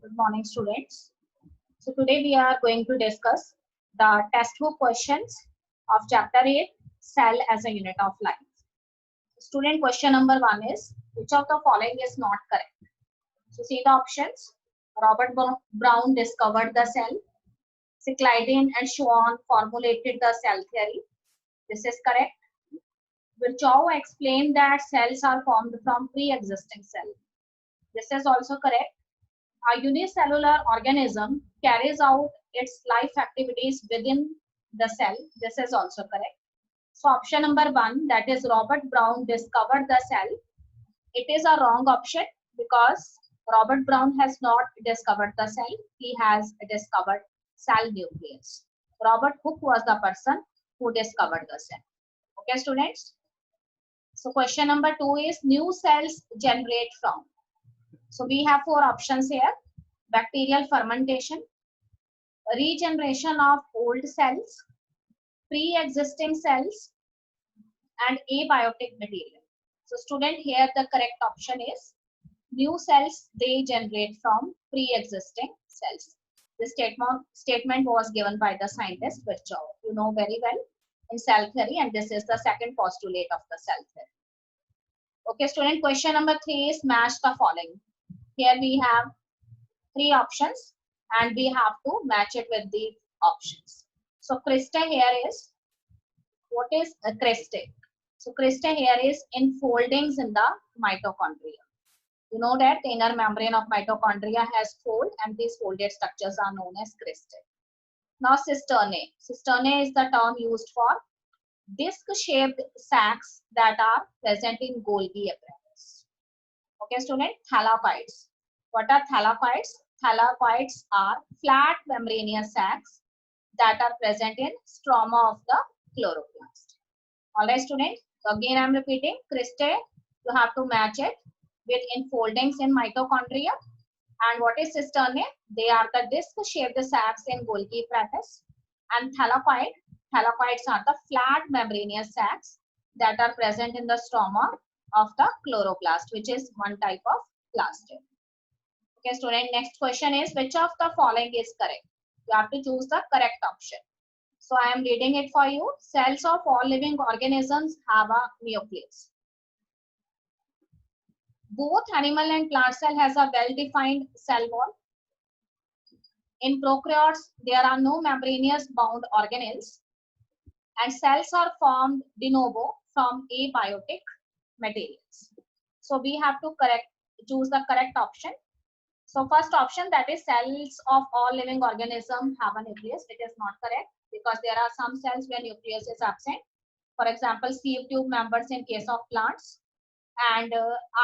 Good morning, students. So today we are going to discuss the textbook questions of chapter 8, Cell as a Unit of Life. Student question number 1 is, which of the following is not correct? So see the options. Robert Brown discovered the cell. Cyclidine and Schwann formulated the cell theory. This is correct. Virchow explained that cells are formed from pre-existing cells. This is also correct. A unicellular organism carries out its life activities within the cell. This is also correct. So option number 1, that is Robert Brown discovered the cell. It is a wrong option because Robert Brown has not discovered the cell. He has discovered cell nucleus. Robert Hooke was the person who discovered the cell. Okay, students? So question number 2 is new cells generate from. So we have 4 options here. Bacterial fermentation, regeneration of old cells, pre-existing cells, and abiotic material. So student, here the correct option is new cells, they generate from pre-existing cells. This statement was given by the scientist Virchow. You know very well in cell theory, and this is the second postulate of the cell theory. Okay, student, question number 3 is match the following. Here we have 3 options and we have to match it with the options. So cristae here is, what is a cristae? So cristae here is enfoldings in the mitochondria. You know that the inner membrane of mitochondria has fold and these folded structures are known as cristae. Now cisternae. Cisternae is the term used for disc-shaped sacs that are present in Golgi apparatus. Okay, student, thylakoids. What are thylakoids? Thylakoids are flat membranous sacs that are present in stroma of the chloroplast. Alright, student. Again, I am repeating. Cristae, you have to match it with enfoldings in mitochondria. And what is cisternae? They are the disc-shaped sacs in Golgi apparatus. And thylakoids are the flat membranous sacs that are present in the stroma of the chloroplast, which is one type of plastid. Okay, student, next question is, which of the following is correct? You have to choose the correct option. So I am reading it for you. Cells of all living organisms have a nucleus. Both animal and plant cell has a well-defined cell wall. In prokaryotes, there are no membranous bound organelles. And cells are formed de novo from abiotic materials. So we have to choose the correct option. So first option, that is cells of all living organisms have a nucleus. It is not correct because there are some cells where nucleus is absent. For example, sieve tube members in case of plants and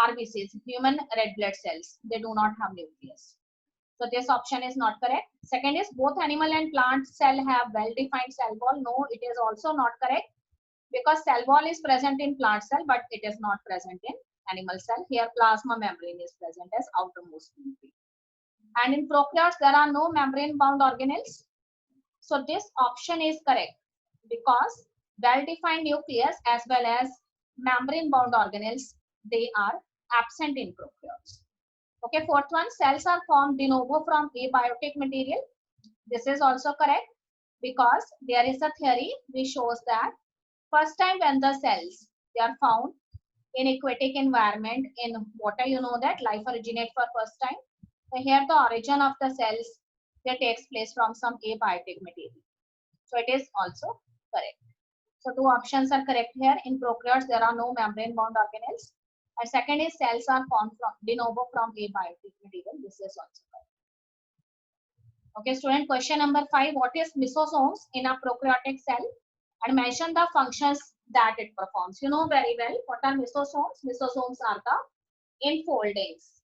RBCs, human red blood cells. They do not have nucleus. So this option is not correct. Second is both animal and plant cell have well-defined cell wall. No, it is also not correct because cell wall is present in plant cell, but it is not present in animal cell. Here plasma membrane is present as outermost membrane. And in prokaryotes, there are no membrane bound organelles. So this option is correct because well-defined nucleus as well as membrane bound organelles, they are absent in prokaryotes. Okay, fourth one, cells are formed de novo from abiotic material. This is also correct because there is a theory which shows that first time when the cells, they are found in aquatic environment in water, you know that life originates for first time. So here the origin of the cells, that takes place from some abiotic material. So it is also correct. So 2 options are correct here. In prokaryotes, there are no membrane bound organelles. And second is cells are formed from de novo from abiotic material. This is also correct. Okay, student, question number 5. What is mesosomes in a prokaryotic cell? And mention the functions that it performs. You know very well what are mesosomes. Mesosomes are the enfoldings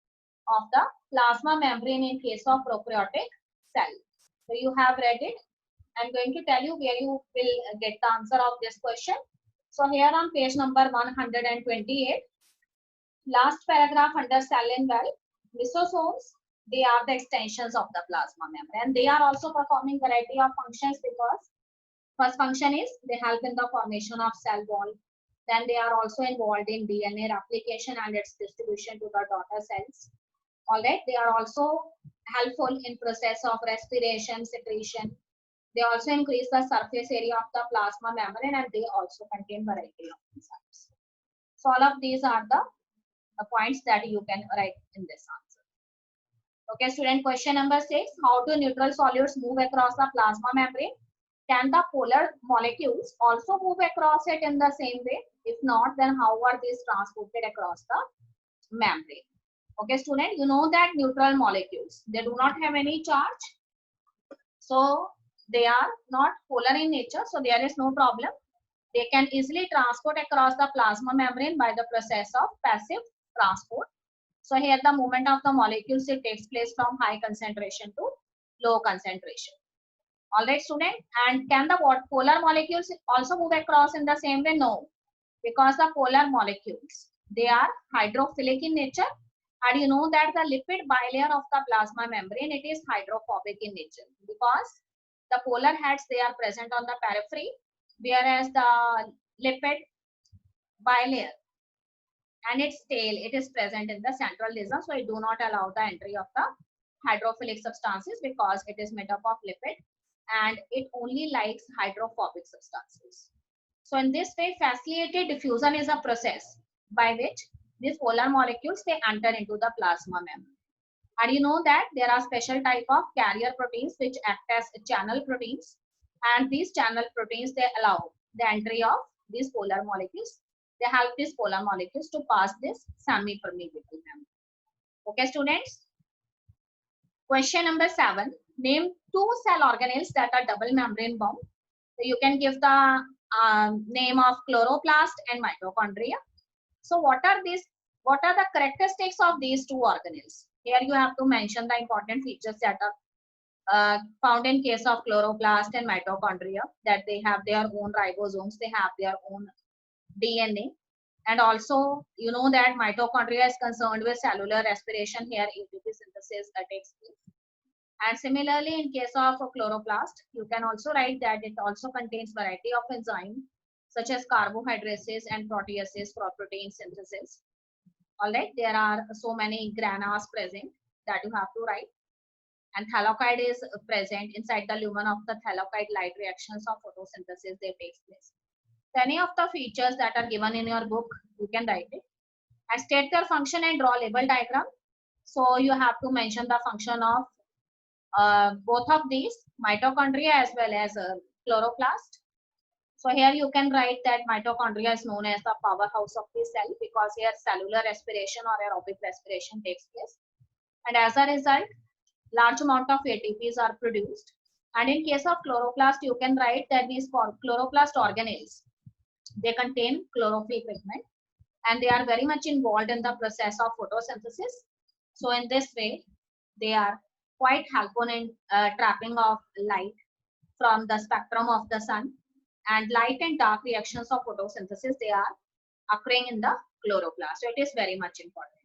of the plasma membrane in case of prokaryotic cell. So you have read it. I'm going to tell you where you will get the answer of this question. So here on page number 128, last paragraph under cell and well, mesosomes, they are the extensions of the plasma membrane. They are also performing variety of functions because first function is they help in the formation of cell wall. Then they are also involved in DNA replication and its distribution to the daughter cells. Alright, they are also helpful in process of respiration, secretion. They also increase the surface area of the plasma membrane, and they also contain variety of enzymes. So all of these are the points that you can write in this answer. Okay, student, question number 6. How do neutral solutes move across the plasma membrane? Can the polar molecules also move across it in the same way? If not, then how are these transported across the membrane? Okay, student, you know that neutral molecules, they do not have any charge. So they are not polar in nature, so there is no problem. They can easily transport across the plasma membrane by the process of passive transport. So here the movement of the molecules, it takes place from high concentration to low concentration. All right, student. And can the polar molecules also move across in the same way? No, because the polar molecules, they are hydrophilic in nature. And you know that the lipid bilayer of the plasma membrane, it is hydrophobic in nature, because the polar heads, they are present on the periphery, whereas the lipid bilayer and its tail, it is present in the central region. So it do not allow the entry of the hydrophilic substances, because it is made up of lipid and it only likes hydrophobic substances. So in this way, facilitated diffusion is a process by which these polar molecules, they enter into the plasma membrane. And you know that there are special type of carrier proteins which act as channel proteins, and these channel proteins, they allow the entry of these polar molecules. They help these polar molecules to pass this semi-permeable membrane. Okay, students. Question number 7. Name 2 cell organelles that are double membrane bound. So you can give the name of chloroplast and mitochondria. So what are these? What are the characteristics of these 2 organelles? Here you have to mention the important features that are found in case of chloroplast and mitochondria, that they have their own ribosomes, they have their own DNA. And also, you know that mitochondria is concerned with cellular respiration. Here ATP synthesis takes place. And similarly, in case of a chloroplast, you can also write that it also contains variety of enzymes such as carbohydrases and proteases for protein synthesis. All right, there are so many granas present that you have to write. And thalokide is present inside the lumen of the thalokide. Light reactions of photosynthesis, they take place. So any of the features that are given in your book, you can write it. And state their function and draw label diagram. So you have to mention the function of both of these, mitochondria as well as chloroplast. So here you can write that mitochondria is known as the powerhouse of the cell, because here cellular respiration or aerobic respiration takes place. And as a result, large amount of ATPs are produced. And in case of chloroplast, you can write that these chloroplast organelles, they contain chlorophyll pigment, and they are very much involved in the process of photosynthesis. So in this way, they are quite helpful in trapping of light from the spectrum of the sun, and light and dark reactions of photosynthesis, they are occurring in the chloroplast. So it is very much important.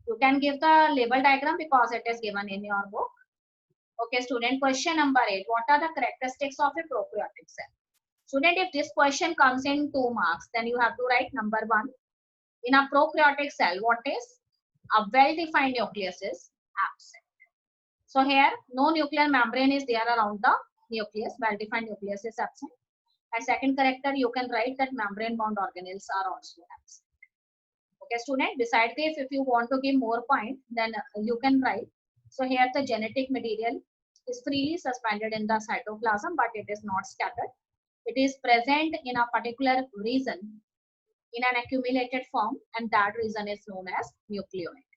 You can give the label diagram because it is given in your book. Okay, student, question number 8. What are the characteristics of a prokaryotic cell? Student, if this question comes in 2 marks, then you have to write number 1. In a prokaryotic cell, what is? A well-defined nucleus is absent. So here, no nuclear membrane is there around the nucleus. Well-defined nucleus is absent. And second character, you can write that membrane-bound organelles are also absent. Okay, student, besides this, if you want to give more points, then you can write. So here, the genetic material is freely suspended in the cytoplasm, but it is not scattered. It is present in a particular region in an accumulated form, and that region is known as nucleoid.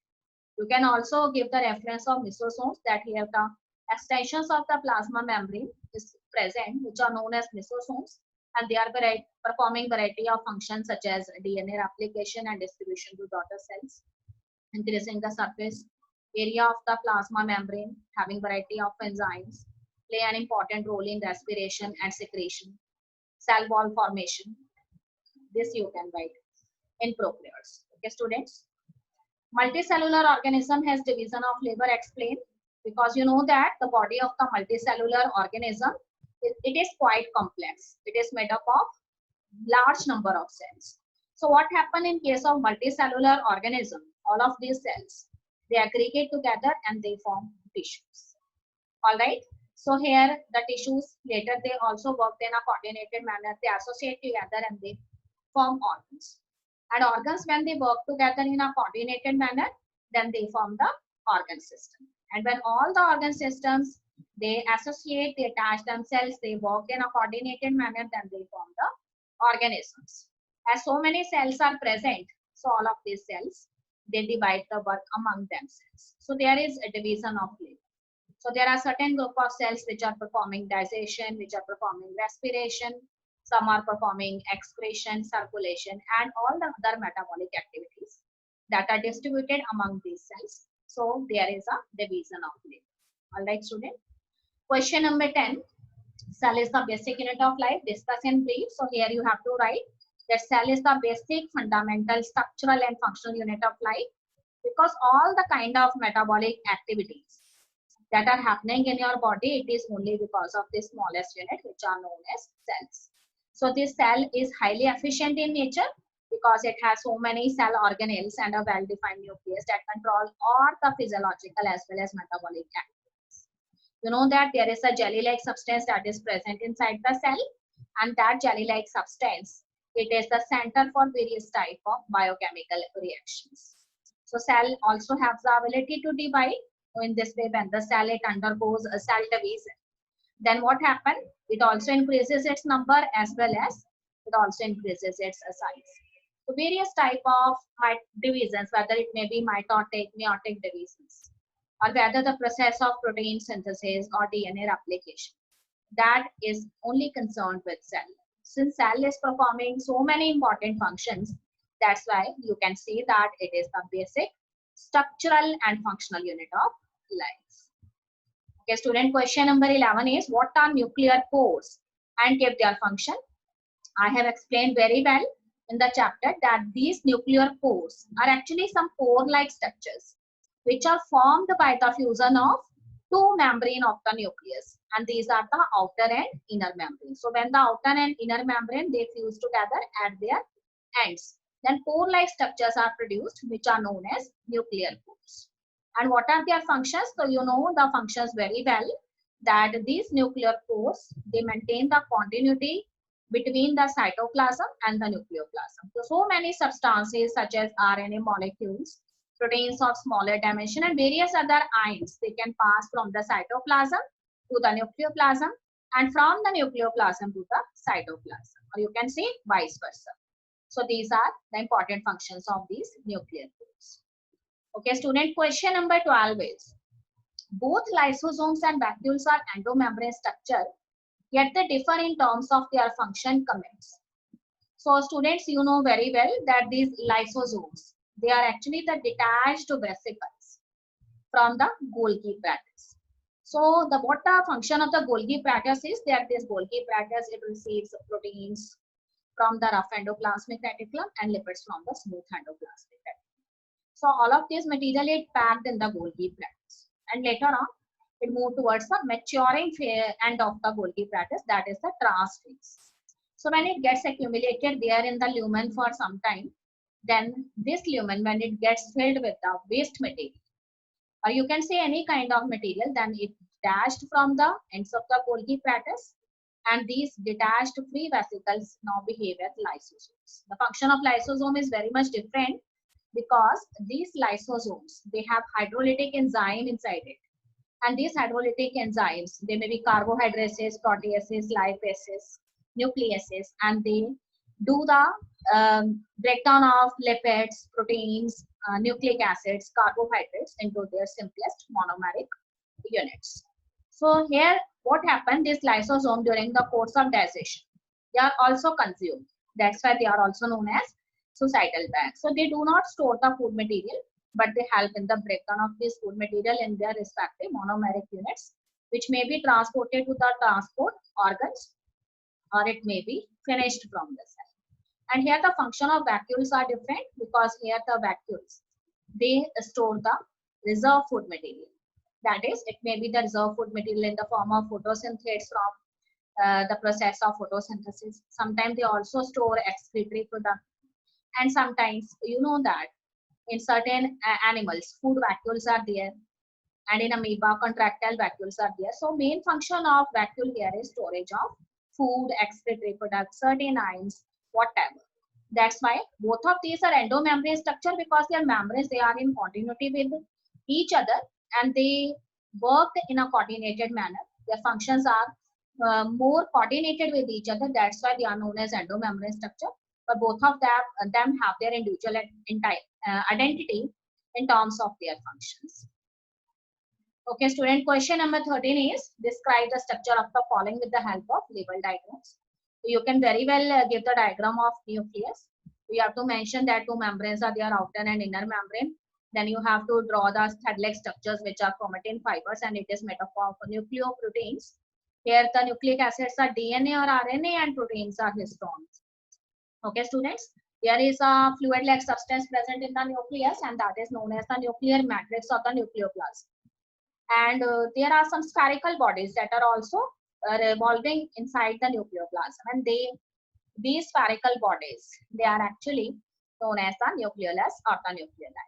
You can also give the reference of mesosomes, that here the extensions of the plasma membrane is present, which are known as mesosomes, and they are performing variety of functions such as DNA replication and distribution to daughter cells, increasing the surface area of the plasma membrane, having variety of enzymes, play an important role in respiration and secretion, cell wall formation. This you can write in prokaryotes. Okay, students. Multicellular organism has division of labor explained, because you know that the body of the multicellular organism, it is quite complex. It is made up of large number of cells. So what happen in case of multicellular organism? All of these cells, They aggregate together and they form tissues. All right. So here the tissues later they also work in a coordinated manner. They associate together and they form organs. And organs, when they work together in a coordinated manner, then they form the organ system. And when all the organ systems they associate, they attach themselves, they work in a coordinated manner, then they form the organisms. As so many cells are present, so all of these cells they divide the work among themselves. So there is a division of labor. So there are certain group of cells which are performing digestion, which are performing respiration, some are performing excretion, circulation, and all the other metabolic activities that are distributed among these cells. So there is a division of labor. All right, student. Question number 10. Cell is the basic unit of life. Discuss in brief. So here you have to write that cell is the basic, fundamental, structural, and functional unit of life, because all the kind of metabolic activities that are happening in your body, it is only because of the smallest unit, which are known as cells. So this cell is highly efficient in nature because it has so many cell organelles and a well-defined nucleus that control all the physiological as well as metabolic activities. You know that there is a jelly-like substance that is present inside the cell, and that jelly-like substance, it is the center for various type of biochemical reactions. So cell also has the ability to divide. So in this way, when the cell it undergoes a cell division, then what happens? It also increases its number as well as it also increases its size. So various type of divisions, whether it may be mitotic, meiotic divisions, or whether the process of protein synthesis or DNA replication, that is only concerned with cell. Since cell is performing so many important functions, that's why you can see that it is the basic, structural, and functional unit of life. Okay, student, question number 11 is what are nuclear pores and give their function? I have explained very well in the chapter that these nuclear pores are actually some pore-like structures which are formed by the fusion of two membrane of the nucleus, and these are the outer and inner membrane. So when the outer and inner membrane they fuse together at their ends, then pore-like structures are produced which are known as nuclear pores. And what are their functions? So you know the functions very well, that these nuclear pores they maintain the continuity between the cytoplasm and the nucleoplasm. So many substances such as RNA molecules, proteins of smaller dimension, and various other ions, they can pass from the cytoplasm to the nucleoplasm and from the nucleoplasm to the cytoplasm, or you can say vice versa. So these are the important functions of these nuclear pores. Okay, student, question number 12 is both lysosomes and vacuoles are endomembrane structure, yet they differ in terms of their function. Comments. So students, you know very well that these lysosomes, they are actually the detached vesicles from the Golgi apparatus. So what the function of the Golgi apparatus is that this Golgi apparatus, it receives proteins from the rough endoplasmic reticulum and lipids from the smooth endoplasmic reticulum. So all of this material is packed in the Golgi apparatus, and later on it moves towards the maturing end of the Golgi apparatus, that is the trans phase. So when it gets accumulated there in the lumen for some time, then this lumen, when it gets filled with the waste material, or you can say any kind of material, then it detached from the ends of the Golgi apparatus, and these detached free vesicles now behave as lysosomes. The function of lysosome is very much different because these lysosomes, they have hydrolytic enzyme inside it. And these hydrolytic enzymes, they may be carbohydrases, proteases, lipases, nucleases, and they do the breakdown of lipids, proteins, nucleic acids, carbohydrates into their simplest monomeric units. So here, what happened, this lysosome during the course of digestion, they are also consumed. That's why they are also known as suicidal bags. So they do not store the food material, but they help in the breakdown of this food material in their respective monomeric units, which may be transported to the transport organs, or it may be finished from the cell. And here the function of vacuoles are different because here the vacuoles, they store the reserve food material. That is, it may be the reserve food material in the form of photosynthetics from the process of photosynthesis. Sometimes they also store excretory product, and sometimes you know that In certain animals, food vacuoles are there, and in amoeba, contractile vacuoles are there. So main function of vacuole here is storage of food, excretory products, certain ions, whatever. That's why both of these are endomembrane structure, because their membranes, they are in continuity with each other and they work in a coordinated manner. Their functions are more coordinated with each other. That's why they are known as endomembrane structure. But both of them have their individual identity in terms of their functions. Okay, student, question number 13 is describe the structure of the following with the help of label diagrams. So you can very well give the diagram of nucleus. You have to mention that two membranes are there, outer and inner membrane. Then you have to draw the thread-like structures which are chromatin fibers, and it is made up of nucleoproteins. Here the nucleic acids are DNA or RNA and proteins are histones. Okay, students, there is a fluid-like substance present in the nucleus, and that is known as the nuclear matrix or the nucleoplasm. And there are some spherical bodies that are also revolving inside the nucleoplasm, and these spherical bodies, they are actually known as the nucleolus or the nucleoli.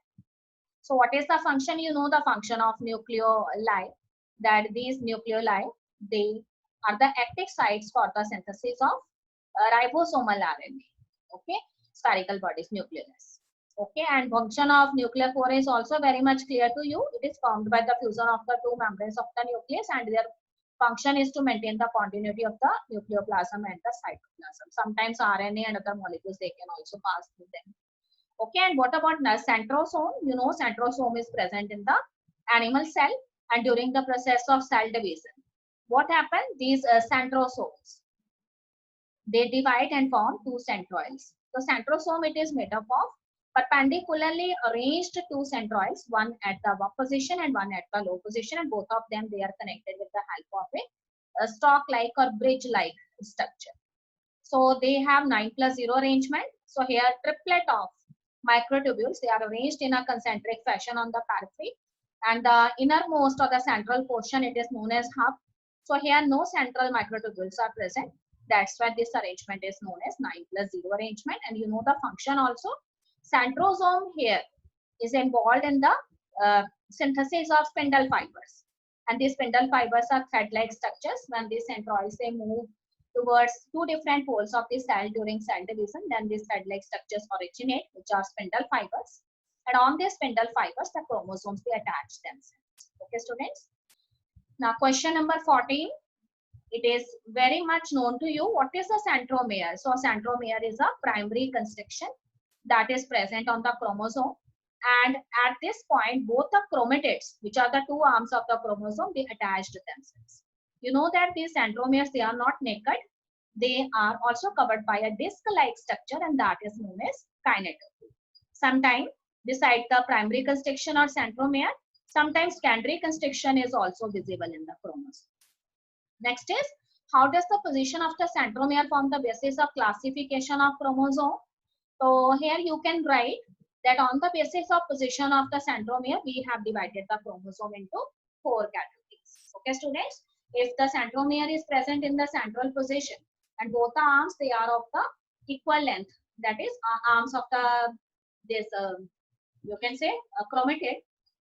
So what is the function? You know the function of nucleoli, that these nucleoli, they are the active sites for the synthesis of ribosomal RNA. Okay, spherical bodies, nucleolus. Okay, and function of nucleophore is also very much clear to you. It is formed by the fusion of the two membranes of the nucleus, and their function is to maintain the continuity of the nucleoplasm and the cytoplasm. Sometimes RNA and other molecules, they can also pass through them. Okay, and what about centrosome? You know, centrosome is present in the animal cell, and during the process of cell division, what happens? These centrosomes, they divide and form two centroids. So centrosome, it is made up of perpendicularly arranged two centroids, one at the up position and one at the low position, and both of them, they are connected with the help of a stalk-like or bridge-like structure. So they have 9+0 arrangement. So here triplet of microtubules, they are arranged in a concentric fashion on the periphery, and the innermost or the central portion, it is known as hub. So here no central microtubules are present. That's why this arrangement is known as 9+0 arrangement. And you know the function also. Centrosome here is involved in the synthesis of spindle fibers, and these spindle fibers are thread-like structures. When these centroids, they move towards two different poles of the cell during cell division, then these thread-like structures originate, which are spindle fibers, and on these spindle fibers, the chromosomes, they attach themselves. Okay, students. Now question number 14. It is very much known to you. What is a centromere? So a centromere is a primary constriction that is present on the chromosome, and at this point both the chromatids, which are the two arms of the chromosome, they attach to themselves. You know that these centromeres, they are not naked, they are also covered by a disc-like structure, and that is known as kinetochore. Sometimes beside the primary constriction or centromere, sometimes secondary constriction is also visible in the chromosome. Next is, how does the position of the centromere form the basis of classification of chromosome? So here you can write that on the basis of position of the centromere, we have divided the chromosome into 4 categories. Okay, students, if the centromere is present in the central position and both the arms, they are of the equal length, that is arms of the you can say a chromatid.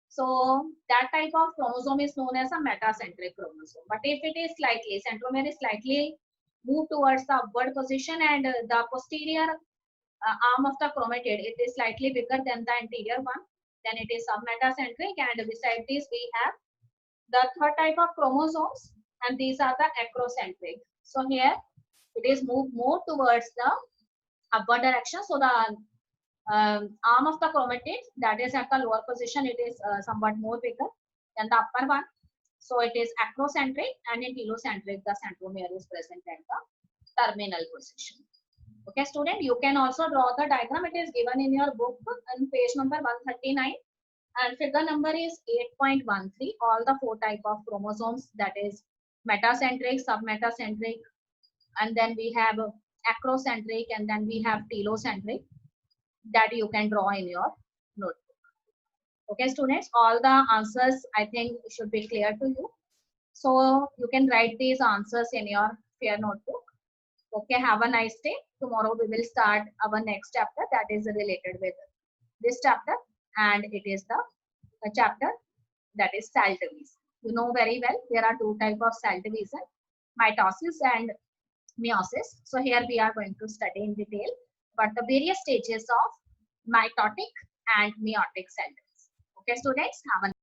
So that type of chromosome is known as a metacentric chromosome. But if it is slightly, centromere is slightly moved towards the upward position, and the posterior arm of the chromatid, it is slightly bigger than the anterior one, then it is submetacentric. And beside this, we have the third type of chromosomes, and these are the acrocentric. So here it is moved more towards the upward direction. So the arm of the chromatid, that is at the lower position, it is somewhat more bigger than the upper one. So it is acrocentric, and in telocentric, the centromere is present at the terminal position. Okay, student, you can also draw the diagram. It is given in your book on page number 139, and figure number is 8.13. All the 4 type of chromosomes, that is metacentric, submetacentric, and then we have acrocentric, and then we have telocentric, that you can draw in your notebook. Okay, students, all the answers, I think, should be clear to you. So you can write these answers in your fair notebook. Okay, have a nice day. Tomorrow we will start our next chapter that is related with this chapter. and it is the chapter that is cell division. You know very well there are two types of cell division, mitosis and meiosis. So here we are going to study in detail what the various stages of mitotic and meiotic cell division. Okay, students, have a